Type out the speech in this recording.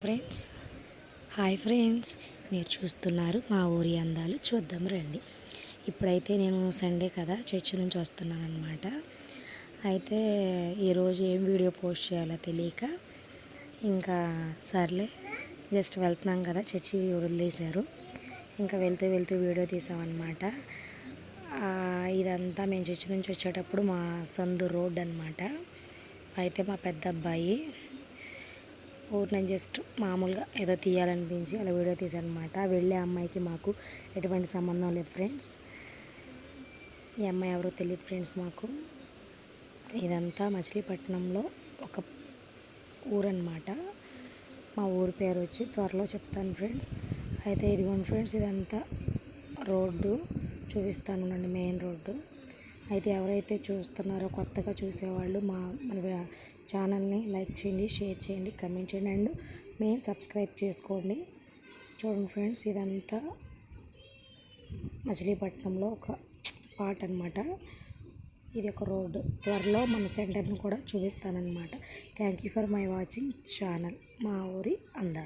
Friends hi friends, మీరు చూస్తున్నారు మా ఊరి అందాలు. చూద్దాం రండి. ఇప్పుడైతే నేను సండే కదా చర్చి నుంచి వస్తున్నాను అనమాట. అయితే ఈరోజు ఏం వీడియో పోస్ట్ చేయాలో తెలియక ఇంకా సర్లే జస్ట్ వెళ్తున్నాం కదా, చర్చి వదిలేశారు, ఇంకా వెళ్తూ వెళ్తూ వీడియో తీసామన్నమాట. ఇదంతా మేము చర్చి నుంచి వచ్చేటప్పుడు మా సందు రోడ్ అనమాట. అయితే మా పెద్ద అబ్బాయి ఊరు నేను జస్ట్ మామూలుగా ఏదో తీయాలనిపించి అలా వీడియో తీసానమాట. వెళ్ళే అమ్మాయికి మాకు ఎటువంటి సంబంధం లేదు ఫ్రెండ్స్. ఈ అమ్మాయి ఎవరో తెలియదు ఫ్రెండ్స్ మాకు. ఇదంతా మచిలీపట్నంలో ఒక ఊరన్నమాట. మా ఊరి పేరు వచ్చి త్వరలో చెప్తాను ఫ్రెండ్స్. అయితే ఇదిగోండి ఫ్రెండ్స్, ఇదంతా రోడ్డు చూపిస్తాను, మెయిన్ రోడ్డు. అయితే ఎవరైతే చూస్తున్నారో కొత్తగా చూసేవాళ్ళు మన ఛానల్ని లైక్ చేయండి, షేర్ చేయండి, కమెంట్ చేయండి అండ్ మెయిన్ సబ్స్క్రైబ్ చేసుకోండి. చూడండి ఫ్రెండ్స్, ఇదంతా మచిలీపట్నంలో ఒక పార్ట్ అనమాట. ఇది ఒక రోడ్డు. త్వరలో మన సెంటర్ని కూడా చూపిస్తానన్నమాట. Thank you for my watching channel మా ఊరి అందాలు.